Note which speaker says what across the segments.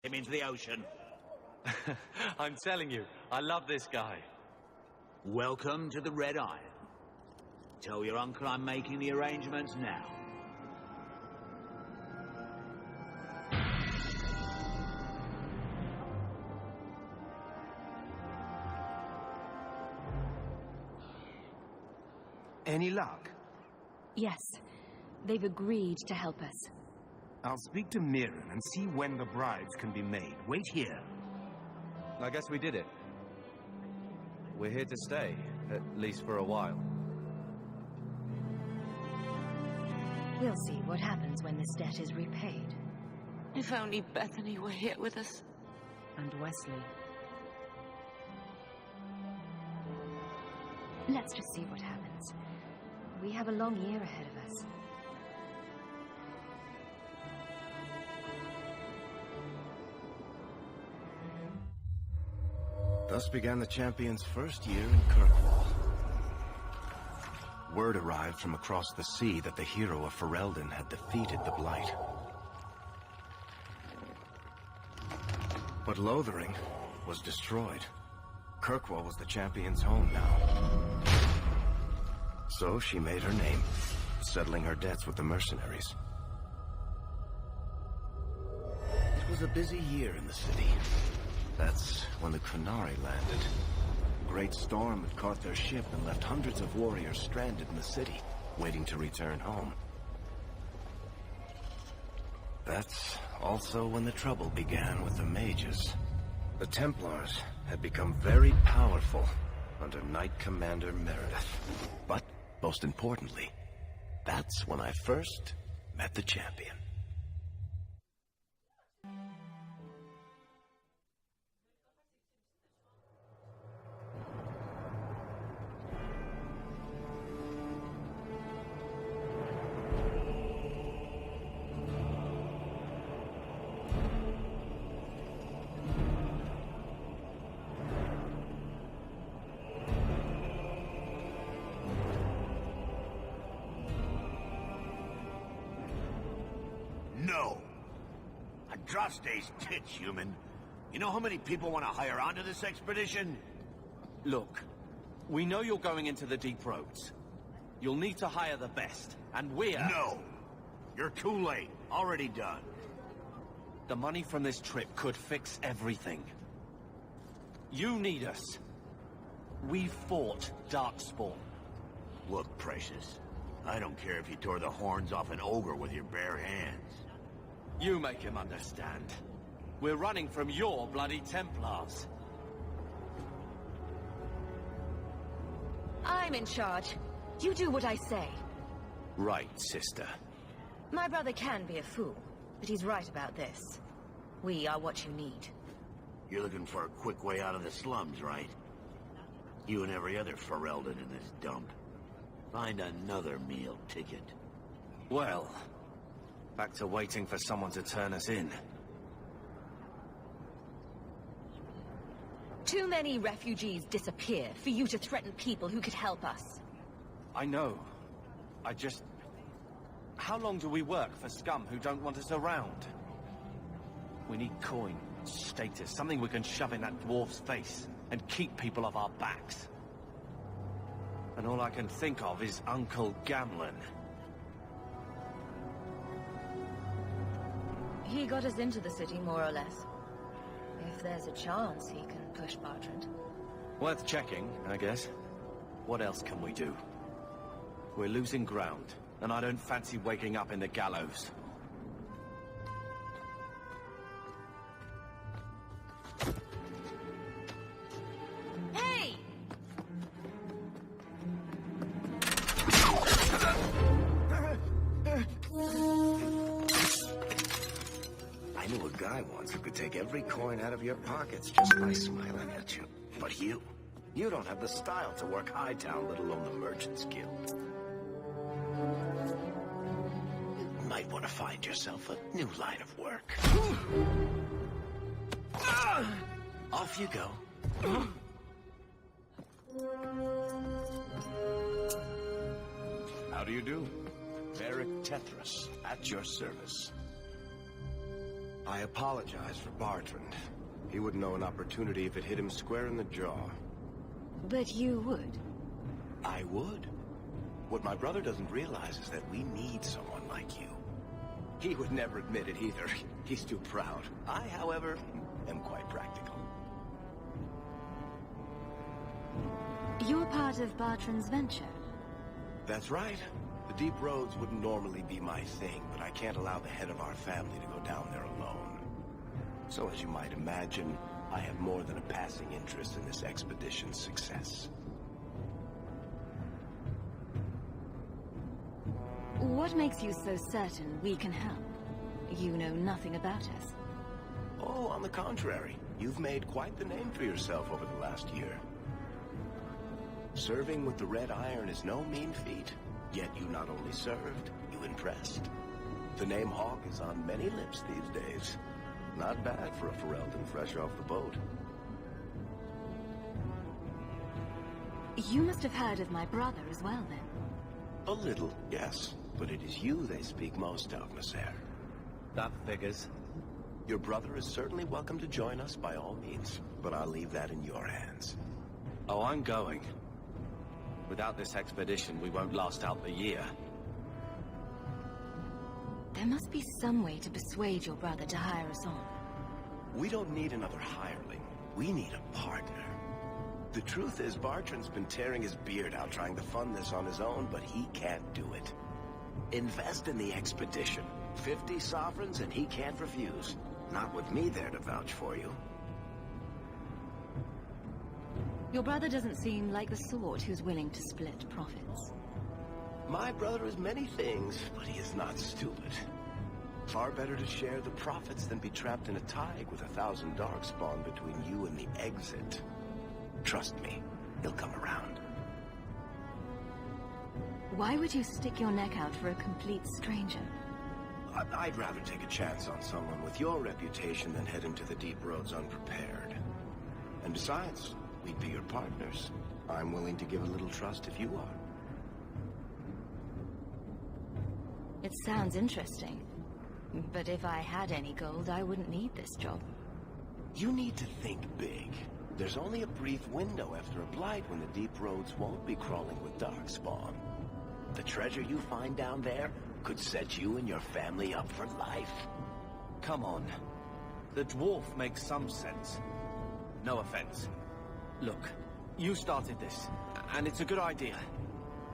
Speaker 1: him into the ocean.
Speaker 2: I'm telling you, I love this guy.
Speaker 1: Welcome to the Red Iron. Tell your uncle I'm making the arrangements now.
Speaker 3: Any luck?
Speaker 4: Yes. They've agreed to help us.
Speaker 3: I'll speak to Mirren and see when the bribes can be made. Wait here.
Speaker 2: I guess we did it. We're here to stay, at least for a while.
Speaker 4: We'll see what happens when this debt is repaid.
Speaker 5: If only Bethany were here with us.
Speaker 4: And Wesley. Let's just see what happens. We have a long year ahead of us.
Speaker 6: Thus began the champion's first year in Kirkwall. Word arrived from across the sea that the hero of Ferelden had defeated the Blight. But Lothering was destroyed. Kirkwall was the champion's home now. So she made her name, settling her debts with the mercenaries. It was a busy year in the city. That's when the Qunari landed. A great storm had caught their ship and left hundreds of warriors stranded in the city, waiting to return home. That's also when the trouble began with the mages. The Templars had become very powerful under Knight Commander Meredith. But, most importantly, that's when I first met the champion.
Speaker 1: No. Andraste's tits, human. You know how many people want to hire onto this expedition?
Speaker 2: Look, we know you're going into the deep roads. You'll need to hire the best, and we're...
Speaker 1: No. You're too late. Already done.
Speaker 2: The money from this trip could fix everything. You need us. We fought Darkspawn.
Speaker 1: Look, Precious. I don't care if you tore the horns off an ogre with your bare hands.
Speaker 2: You make him understand. We're running from your bloody Templars.
Speaker 4: I'm in charge. You do what I say.
Speaker 2: Right, sister.
Speaker 4: My brother can be a fool, but he's right about this. We are what you need.
Speaker 1: You're looking for a quick way out of the slums, right? You and every other Ferelden in this dump. Find another meal ticket.
Speaker 2: Well, back to waiting for someone to turn us in.
Speaker 4: Too many refugees disappear for you to threaten people who could help us.
Speaker 2: I know. I just... How long do we work for scum who don't want us around? We need coin, status, something we can shove in that dwarf's face and keep people off our backs. And all I can think of is Uncle Gamlen.
Speaker 4: He got us into the city, more or less. If there's a chance, he can push Bartrand.
Speaker 2: Worth checking, I guess. What else can we do? We're losing ground, and I don't fancy waking up in the gallows.
Speaker 4: Hey!
Speaker 6: I knew a guy once who could take every coin out of your pockets just by smiling at you. But you don't have the style to work Hightown, let alone the Merchant's Guild. You might want to find yourself a new line of work. Off you go. How do you do? Merrick Tethras, at your service. I apologize for Bertrand. He wouldn't know an opportunity if it hit him square in the jaw.
Speaker 4: But you would.
Speaker 6: I would. What my brother doesn't realize is that we need someone like you. He would never admit it either. He's too proud. I, however, am quite practical.
Speaker 4: You're part of Bertrand's venture.
Speaker 6: That's right. The deep roads wouldn't normally be my thing, but I can't allow the head of our family to go down there alone. So as you might imagine, I have more than a passing interest in this expedition's success.
Speaker 4: What makes you so certain we can help? You know nothing about us.
Speaker 6: Oh, on the contrary. You've made quite the name for yourself over the last year. Serving with the Red Iron is no mean feat. Yet you not only served, you impressed. The name Hawk is on many lips these days. Not bad for a Ferelden fresh off the boat.
Speaker 4: You must have heard of my brother as well, then.
Speaker 6: A little, yes. But it is you they speak most of, Monsieur.
Speaker 2: That figures.
Speaker 6: Your brother is certainly welcome to join us by all means, but I'll leave that in your hands.
Speaker 2: Oh, I'm going. Without this expedition, we won't last out the year.
Speaker 4: There must be some way to persuade your brother to hire us on.
Speaker 6: We don't need another hireling. We need a partner. The truth is, Bertrand's been tearing his beard out trying to fund this on his own, but he can't do it. Invest in the expedition. 50 sovereigns and he can't refuse. Not with me there to vouch for you.
Speaker 4: Your brother doesn't seem like the sort who's willing to split profits.
Speaker 6: My brother is many things, but he is not stupid. Far better to share the profits than be trapped in a tide with 1,000 darkspawn between you and the exit. Trust me, he'll come around.
Speaker 4: Why would you stick your neck out for a complete stranger?
Speaker 6: I'd rather take a chance on someone with your reputation than head into the deep roads unprepared. And besides, we'd be your partners. I'm willing to give a little trust if you are.
Speaker 4: It sounds interesting. But if I had any gold, I wouldn't need this job.
Speaker 6: You need to think big. There's only a brief window after a blight when the deep roads won't be crawling with darkspawn. The treasure you find down there could set you and your family up for life.
Speaker 2: Come on. The dwarf makes some sense. No offense. Look, you started this, and it's a good idea.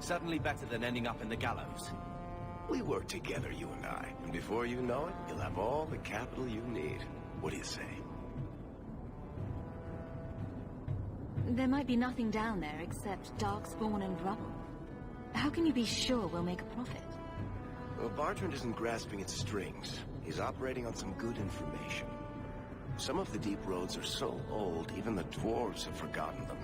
Speaker 2: Certainly better than ending up in the gallows.
Speaker 6: We work together, you and I, and before you know it, you'll have all the capital you need. What do you say?
Speaker 4: There might be nothing down there except darkspawn and rubble. How can you be sure we'll make a profit?
Speaker 6: Well, Bertrand isn't grasping at strings. He's operating on some good information. Some of the deep roads are so old, even the dwarves have forgotten them.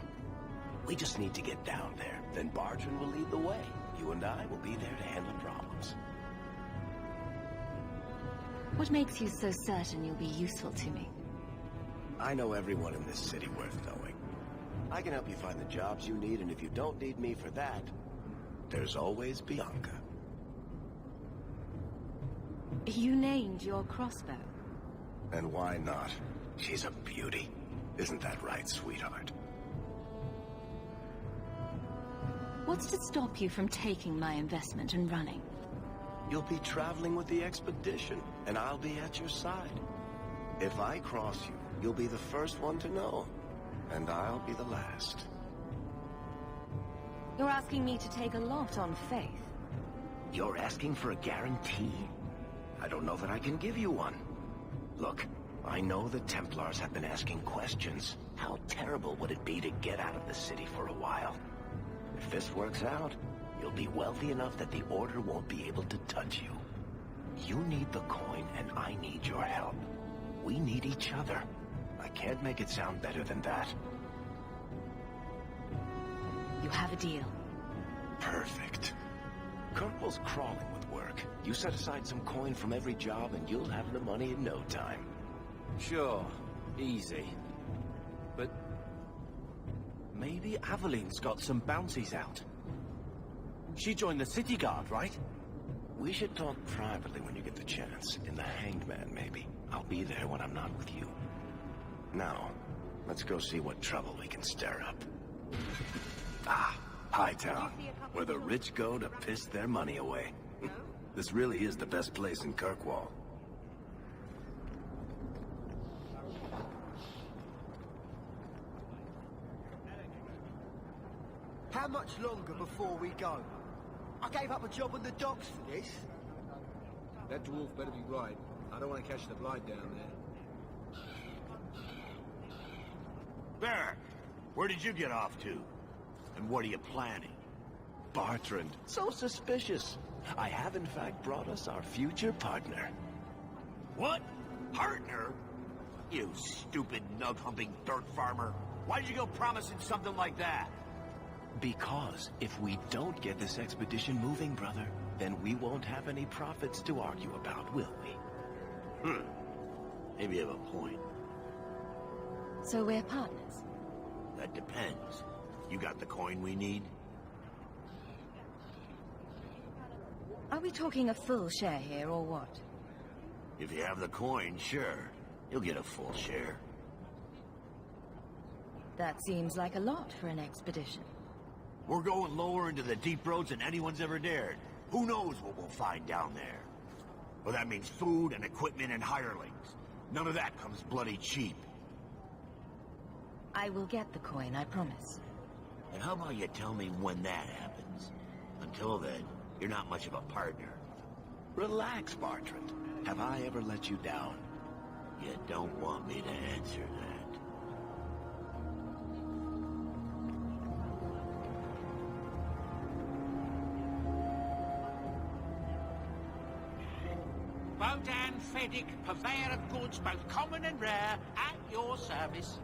Speaker 6: We just need to get down there. Then Bertrand will lead the way. You and I will be there to handle problems.
Speaker 4: What makes you so certain you'll be useful to me?
Speaker 6: I know everyone in this city worth knowing. I can help you find the jobs you need, and if you don't need me for that, there's always Bianca.
Speaker 4: You named your crossbow.
Speaker 6: And why not? She's a beauty. Isn't that right, sweetheart?
Speaker 4: What's to stop you from taking my investment and running?
Speaker 6: You'll be traveling with the expedition, and I'll be at your side. If I cross you, you'll be the first one to know, and I'll be the last.
Speaker 4: You're asking me to take a lot on faith.
Speaker 1: You're asking for a guarantee? I don't know that I can give you one. Look, I know the Templars have been asking questions. How terrible would it be to get out of the city for a while? If this works out, you'll be wealthy enough that the Order won't be able to touch you. You need the coin, and I need your help. We need each other. I can't make it sound better than that.
Speaker 4: You have a deal.
Speaker 6: Perfect. Kirkwell's crawling with work. You set aside some coin from every job, and you'll have the money in no time.
Speaker 2: Sure, easy. But maybe Aveline's got some bounties out. She joined the city guard, right?
Speaker 6: We should talk privately when you get the chance. In the Hanged Man, maybe.
Speaker 1: I'll be there when I'm not with you. Now, let's go see what trouble we can stir up. Ah, Hightown, where the rich go to piss their money away. This really is the best place in Kirkwall.
Speaker 7: How much longer before we go? I gave up a job on the docks for this.
Speaker 8: That dwarf better be right. I don't want to catch the blight down there.
Speaker 9: Baron, where did you get off to? And what are you planning?
Speaker 1: Bartrand, so suspicious. I have in fact brought us our future partner.
Speaker 9: What? Partner? You stupid nug-humping dirt farmer. Why'd you go promising something like that?
Speaker 1: Because if we don't get this expedition moving, brother, then we won't have any profits to argue about, will we?
Speaker 9: Maybe you have a point.
Speaker 4: So we're partners?
Speaker 9: That depends. You got the coin we need?
Speaker 4: Are we talking a full share here, or what?
Speaker 9: If you have the coin, sure. You'll get a full share.
Speaker 4: That seems like a lot for an expedition.
Speaker 9: We're going lower into the deep roads than anyone's ever dared. Who knows what we'll find down there? Well, that means food and equipment and hirelings. None of that comes bloody cheap.
Speaker 4: I will get the coin, I promise.
Speaker 9: And how about you tell me when that happens? Until then, you're not much of a partner.
Speaker 1: Relax, Bartrand. Have I ever let you down?
Speaker 9: You don't want me to answer that.
Speaker 10: Bodan Feddick, purveyor of goods both common and rare, at your service.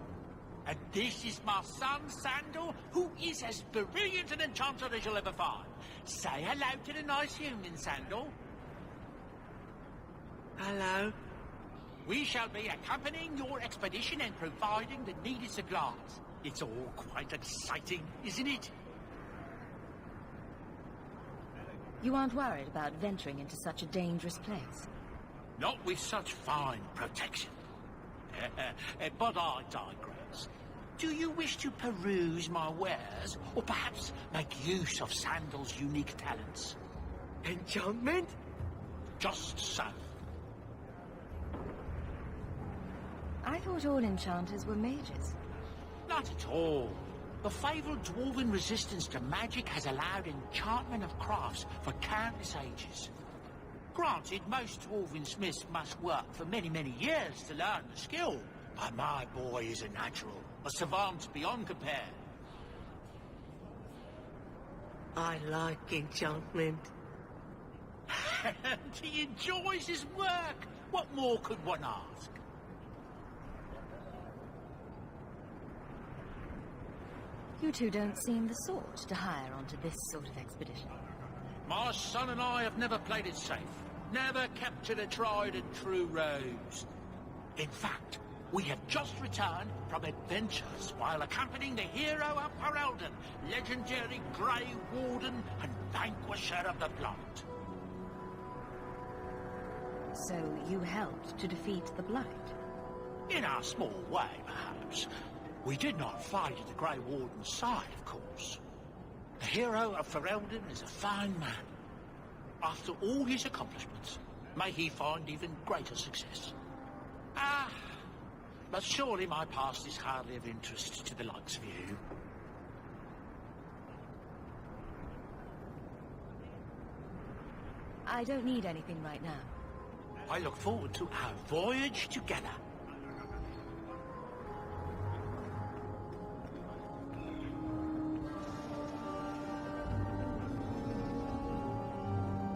Speaker 10: And this is my son, Sandal, who is as brilliant an enchanter as you'll ever find. Say hello to the nice human, Sandal.
Speaker 7: Hello.
Speaker 10: We shall be accompanying your expedition and providing the needed supplies. It's all quite exciting, isn't it?
Speaker 4: You aren't worried about venturing into such a dangerous place?
Speaker 10: Not with such fine protection. But I digress. Do you wish to peruse my wares, or perhaps make use of Sandal's unique talents?
Speaker 7: Enchantment?
Speaker 10: Just so.
Speaker 4: I thought all enchanters were mages.
Speaker 10: Not at all. The fabled dwarven resistance to magic has allowed enchantment of crafts for countless ages. Granted, most dwarven smiths must work for many, many years to learn the skill. But my boy is a natural, a savant beyond compare.
Speaker 7: I like enchantment.
Speaker 10: And he enjoys his work. What more could one ask?
Speaker 4: You two don't seem the sort to hire onto this sort of expedition.
Speaker 10: My son and I have never played it safe. Never captured a tried and true rose. In fact, we have just returned from adventures while accompanying the hero of Haberden, legendary Grey Warden and vanquisher of the Blight.
Speaker 4: So you helped to defeat the Blight?
Speaker 10: In our small way, perhaps. We did not fight at the Grey Warden's side, of course. The hero of Ferelden is a fine man. After all his accomplishments, may he find even greater success. But surely my past is hardly of interest to the likes of you.
Speaker 4: I don't need anything right now.
Speaker 10: I look forward to our voyage together.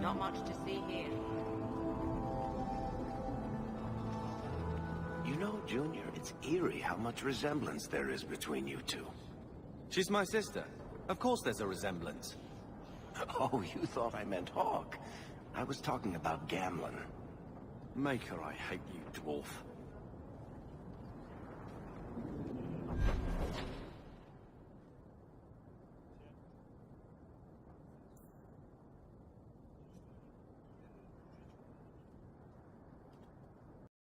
Speaker 5: Not much to see here.
Speaker 1: You know, Junior, it's eerie how much resemblance there is between you two.
Speaker 2: She's my sister. Of course there's a resemblance.
Speaker 1: Oh, you thought I meant Hawk. I was talking about Gamlin.
Speaker 2: Maker, I hate you, dwarf.